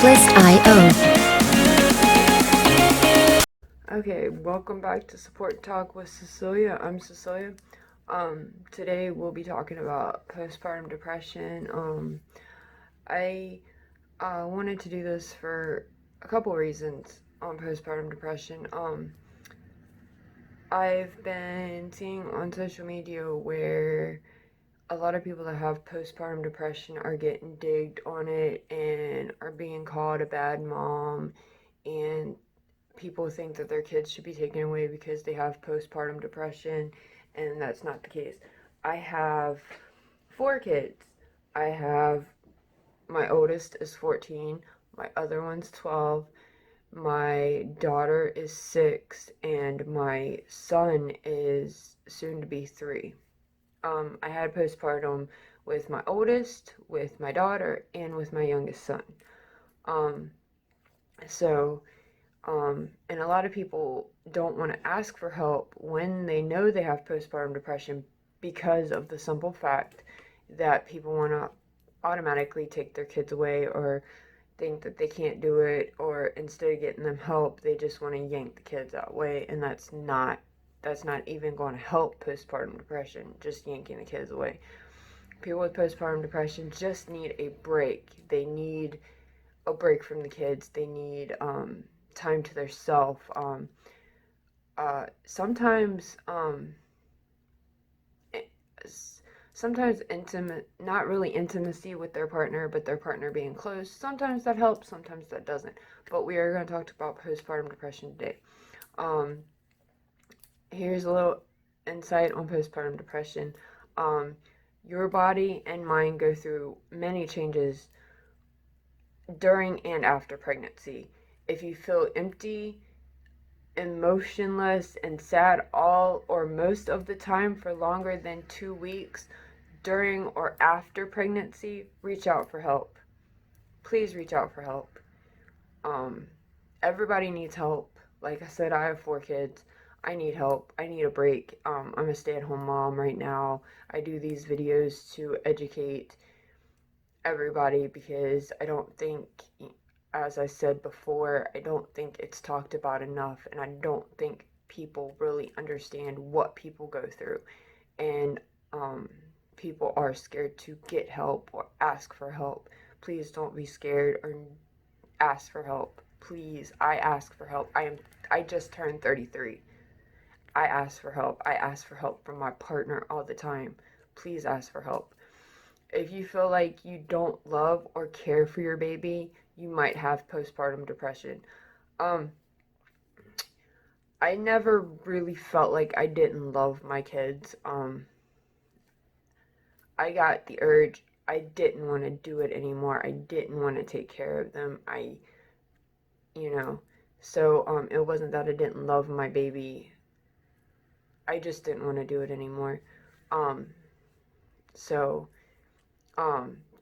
List.io. Okay, welcome back to Support Talk with Cecilia. I'm Cecilia. Today we'll be talking about postpartum depression. I wanted to do this for a couple reasons on postpartum depression. I've been seeing on social media where a lot of people that have postpartum depression are getting digged on it and are being called a bad mom, and people think that their kids should be taken away because they have postpartum depression, and that's not the case. I have 4 kids. I have, my oldest is 14, my other one's 12, my daughter is 6, and my son is soon to be 3. I had postpartum with my oldest, with my daughter, and with my youngest son. Um, so and a lot of people don't want to ask for help when they know they have postpartum depression because of the simple fact that people want to automatically take their kids away or think that they can't do it, or instead of getting them help, they just want to yank the kids that way, and that's not even going to help postpartum depression, just yanking the kids away. People with postpartum depression just need a break. They need a break from the kids. They need time to their self. Sometimes sometimes intimate, not really intimacy with their partner, but their partner being close. Sometimes that helps, sometimes that doesn't. But we are going to talk about postpartum depression today. Here's a little insight on postpartum depression. Your body and mind go through many changes during and after pregnancy. If you feel empty, emotionless, and sad all or most of the time for longer than 2 weeks during or after pregnancy, reach out for help. Please reach out for help. Everybody needs help. Like I said, I have 4 kids. I need help. I need a break. I'm a stay-at-home mom right now. I do these videos to educate everybody because I don't think, as I said before, I don't think it's talked about enough, and I don't think people really understand what people go through. And people are scared to get help or ask for help. Please don't be scared or ask for help. Please, I ask for help. I just turned 33. I ask for help. I ask for help from my partner all the time. Please ask for help. If you feel like you don't love or care for your baby, you might have postpartum depression. I never really felt like I didn't love my kids. I got the urge. I didn't want to do it anymore. I didn't want to take care of them. So it wasn't that I didn't love my baby. I just didn't want to do it anymore. So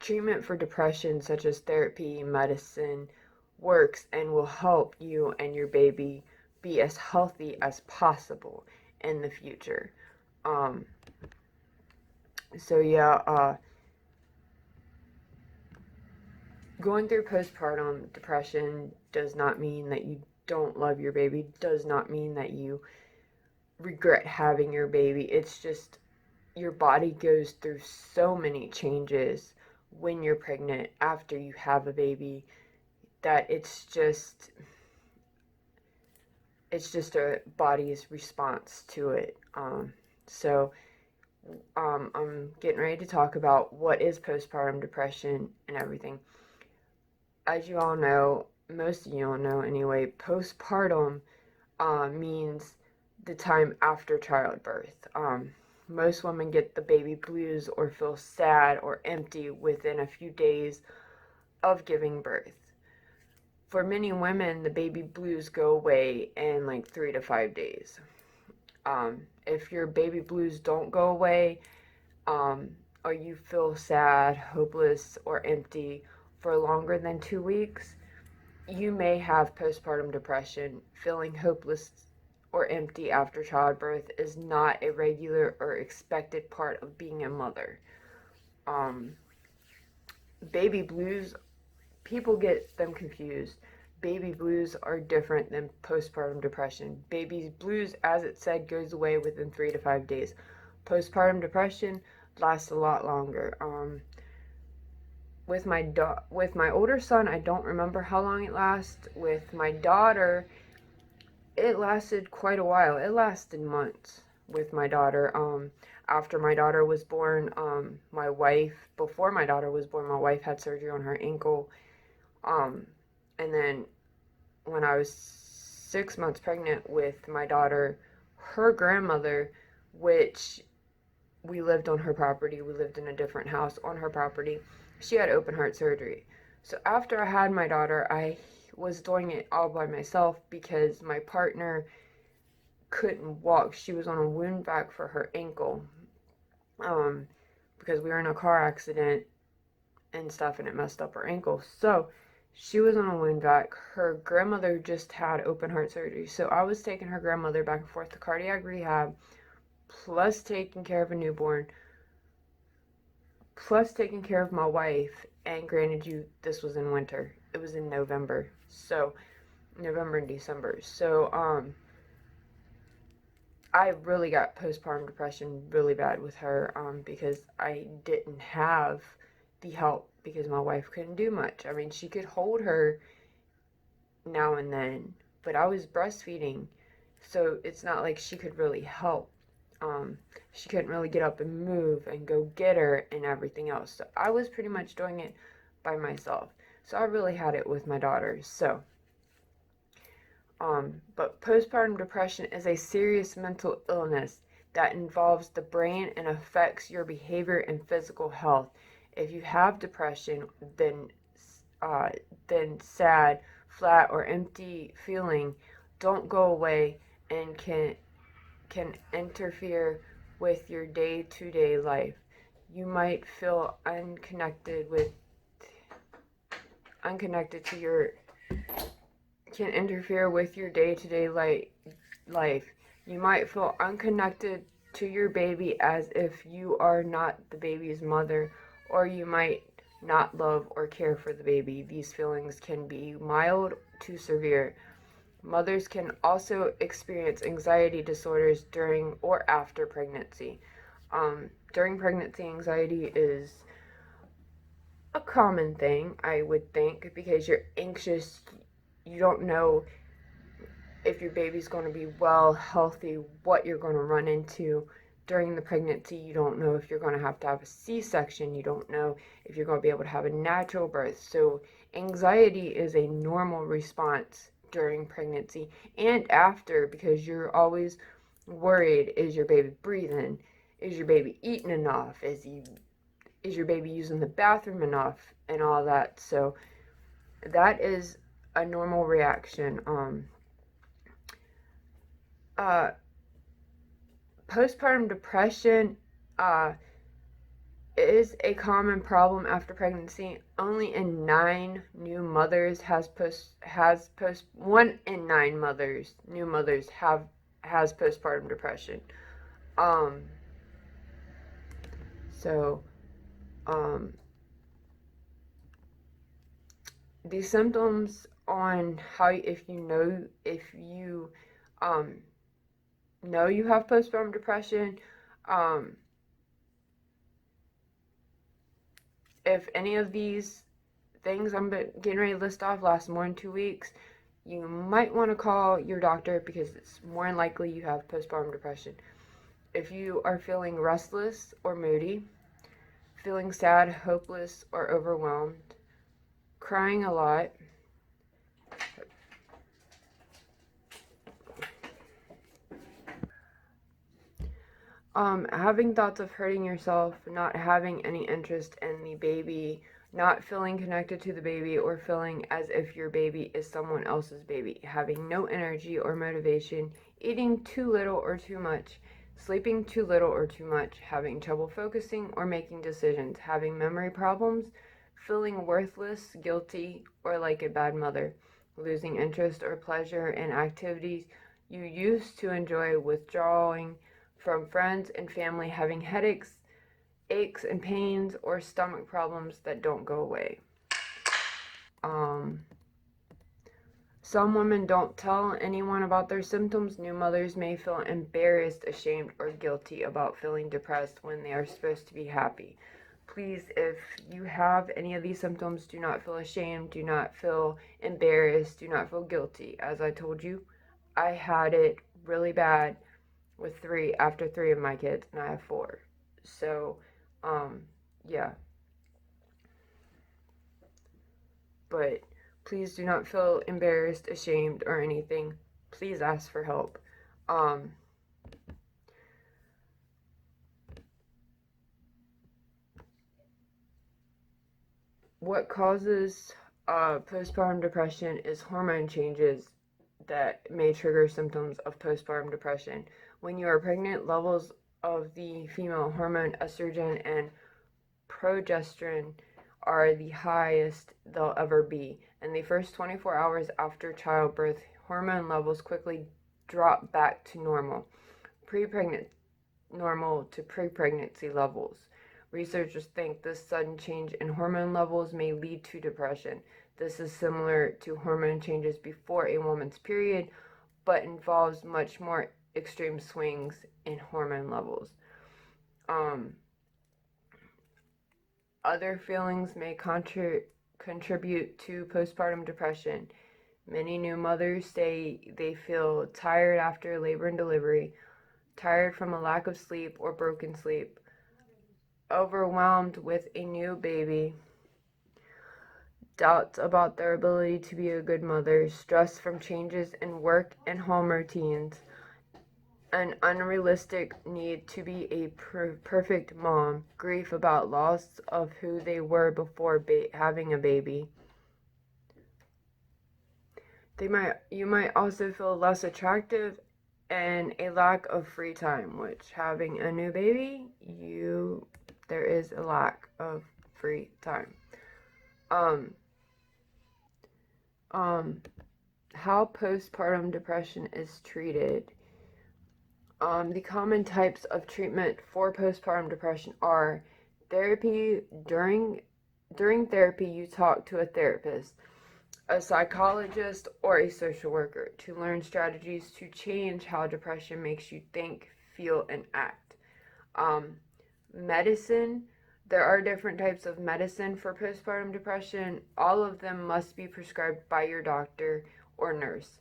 treatment for depression, such as therapy, medicine, works and will help you and your baby be as healthy as possible in the future. Going through postpartum depression does not mean that you don't love your baby, does not mean that you regret having your baby. It's just your body goes through so many changes when you're pregnant, after you have a baby, that it's just a body's response to it. I'm getting ready to talk about what is postpartum depression and everything. As you all know, most of you all know anyway, postpartum means the time after childbirth. Most women get the baby blues or feel sad or empty within a few days of giving birth. For many women, the baby blues go away in like 3 to 5 days. If your baby blues don't go away, or you feel sad, hopeless, or empty for longer than 2 weeks, you may have postpartum depression. Feeling hopeless or empty after childbirth is not a regular or expected part of being a mother. Baby blues people get them confused. Baby blues are different than postpartum depression. Baby blues, as it said, goes away within 3 to 5 days. Postpartum depression lasts a lot longer. With my older son, I don't remember how long it lasts. With my daughter, it lasted quite a while. It lasted months with my daughter. After my daughter was born, before my daughter was born, my wife had surgery on her ankle. Um, and then when I was 6 months pregnant with my daughter, her grandmother, which we lived on her property, we lived in a different house on her property, she had open heart surgery. So after I had my daughter, I was doing it all by myself because my partner couldn't walk. She was on a wound vac for her ankle, because we were in a car accident and stuff, and it messed up her ankle. So she was on a wound vac. Her grandmother just had open heart surgery. So I was taking her grandmother back and forth to cardiac rehab, plus taking care of a newborn, plus taking care of my wife. And granted you, this was in winter. It was in November. So November and December. So I really got postpartum depression really bad with her, because I didn't have the help because my wife couldn't do much. I mean, she could hold her now and then, but I was breastfeeding, so it's not like she could really help. She couldn't really get up and move and go get her and everything else. So I was pretty much doing it by myself. So I really had it with my daughter. But postpartum depression is a serious mental illness that involves the brain and affects your behavior and physical health. If you have depression, then sad, flat, or empty feeling don't go away and can interfere with your day-to-day life. You might feel unconnected to your can interfere with your day-to-day life. You might feel unconnected to your baby as if you are not the baby's mother, or you might not love or care for the baby. These feelings can be mild to severe. Mothers can also experience anxiety disorders during or after pregnancy. During pregnancy, anxiety is a common thing, I would think, because you're anxious. You don't know if your baby's going to be well, healthy, what you're going to run into during the pregnancy. You don't know if you're going to have a C-section. You don't know if you're going to be able to have a natural birth. So anxiety is a normal response during pregnancy and after, because you're always worried. Is your baby breathing? Is your baby eating enough? Is your baby using the bathroom enough and all that? So that is a normal reaction. Postpartum depression is a common problem after pregnancy. Only in 9 new mothers one in 9 new mothers has postpartum depression. Um, so, these symptoms on how, if you know you have postpartum depression, if any of these things I'm getting ready to list off last more than 2 weeks, you might want to call your doctor because it's more than likely you have postpartum depression. If you are feeling restless or moody, feeling sad, hopeless, or overwhelmed, crying a lot, having thoughts of hurting yourself, not having any interest in the baby, not feeling connected to the baby, or feeling as if your baby is someone else's baby, having no energy or motivation, eating too little or too much, sleeping too little or too much, having trouble focusing or making decisions, having memory problems, feeling worthless, guilty, or like a bad mother, losing interest or pleasure in activities you used to enjoy, withdrawing from friends and family, having headaches, aches and pains, or stomach problems that don't go away. Some women don't tell anyone about their symptoms. New mothers may feel embarrassed, ashamed, or guilty about feeling depressed when they are supposed to be happy. Please, if you have any of these symptoms, do not feel ashamed, do not feel embarrassed, do not feel guilty. As I told you, I had it really bad with after three of my kids, and I have four. So, yeah. But please do not feel embarrassed, ashamed, or anything. Please ask for help. Um, what causes postpartum depression is hormone changes that may trigger symptoms of postpartum depression. When you are pregnant, levels of the female hormone estrogen and progesterone are the highest they'll ever be. In the first 24 hours after childbirth, hormone levels quickly drop back to normal to pre-pregnancy levels. Researchers think this sudden change in hormone levels may lead to depression. This is similar to hormone changes before a woman's period, but involves much more extreme swings in hormone levels. Other feelings may contribute to postpartum depression. Many new mothers say they feel tired after labor and delivery, tired from a lack of sleep or broken sleep, overwhelmed with a new baby, doubts about their ability to be a good mother, stress from changes in work and home routines, an unrealistic need to be a perfect mom, grief about loss of who they were before having a baby. You might also feel less attractive and a lack of free time, which having a new baby, there is a lack of free time. How postpartum depression is treated. The common types of treatment for postpartum depression are therapy. During therapy, you talk to a therapist, a psychologist, or a social worker to learn strategies to change how depression makes you think, feel, and act. Medicine. There are different types of medicine for postpartum depression. All of them must be prescribed by your doctor or nurse.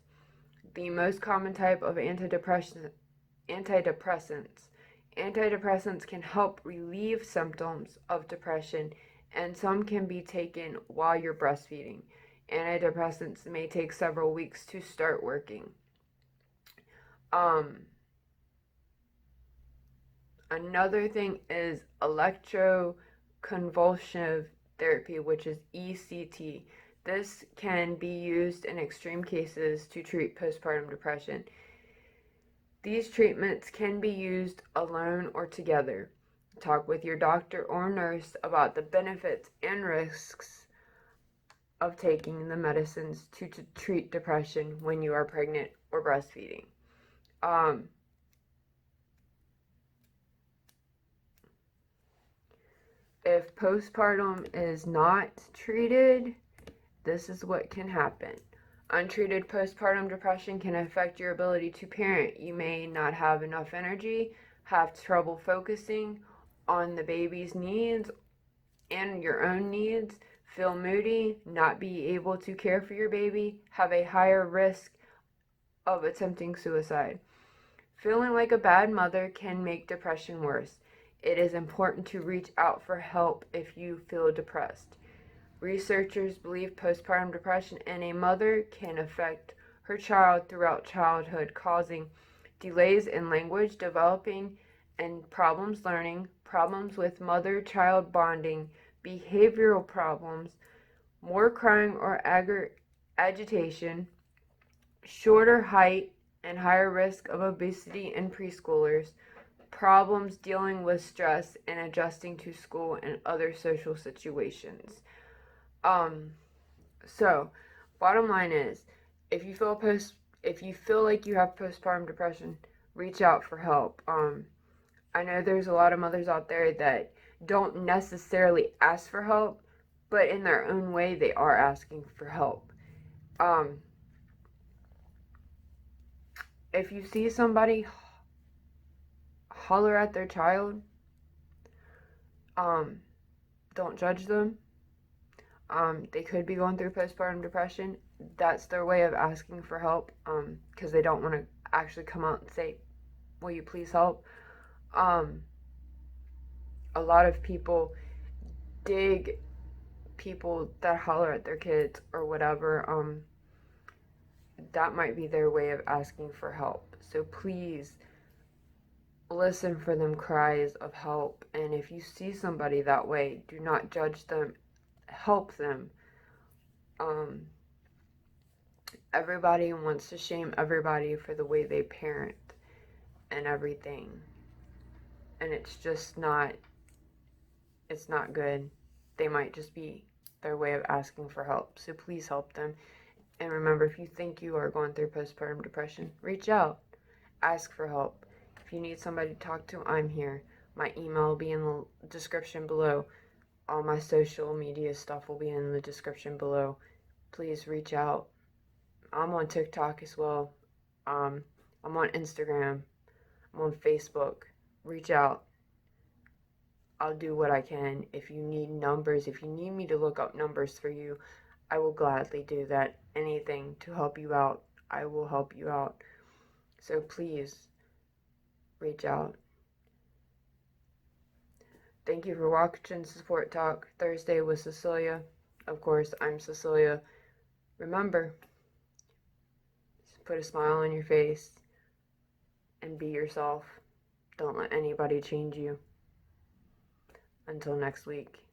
The most common type of antidepressants. Antidepressants can help relieve symptoms of depression, and some can be taken while you're breastfeeding. Antidepressants may take several weeks to start working. Another thing is electroconvulsive therapy, which is ECT. This can be used in extreme cases to treat postpartum depression. These treatments can be used alone or together. Talk with your doctor or nurse about the benefits and risks of taking the medicines to treat depression when you are pregnant or breastfeeding. If postpartum is not treated, this is what can happen. Untreated postpartum depression can affect your ability to parent. You may not have enough energy, have trouble focusing on the baby's needs and your own needs, feel moody, not be able to care for your baby, have a higher risk of attempting suicide. Feeling like a bad mother can make depression worse. It is important to reach out for help if you feel depressed. Researchers believe postpartum depression in a mother can affect her child throughout childhood, causing delays in language developing and problems learning, problems with mother-child bonding, behavioral problems, more crying or agitation, shorter height and higher risk of obesity in preschoolers, problems dealing with stress and adjusting to school and other social situations. So bottom line is, if you feel like you have postpartum depression, reach out for help. I know there's a lot of mothers out there that don't necessarily ask for help, but in their own way, they are asking for help. If you see somebody holler at their child, don't judge them. They could be going through postpartum depression. That's their way of asking for help, because they don't want to actually come out and say, will you please help? A lot of people dig people that holler at their kids or whatever. That might be their way of asking for help. So please listen for them cries of help. And if you see somebody that way, do not judge them. Help them. Everybody wants to shame everybody for the way they parent and everything. And it's just not, it's not good. They might just be their way of asking for help. So please help them. And remember, if you think you are going through postpartum depression, reach out. Ask for help. If you need somebody to talk to, I'm here. My email will be in the description below. All my social media stuff will be in the description below. Please reach out. I'm on TikTok as well. I'm on Instagram. I'm on Facebook. Reach out. I'll do what I can. If you need numbers, if you need me to look up numbers for you, I will gladly do that. Anything to help you out, I will help you out. So please, reach out. Thank you for watching Support Talk Thursday with Cecilia. Of course, I'm Cecilia. Remember, put a smile on your face and be yourself. Don't let anybody change you. Until next week.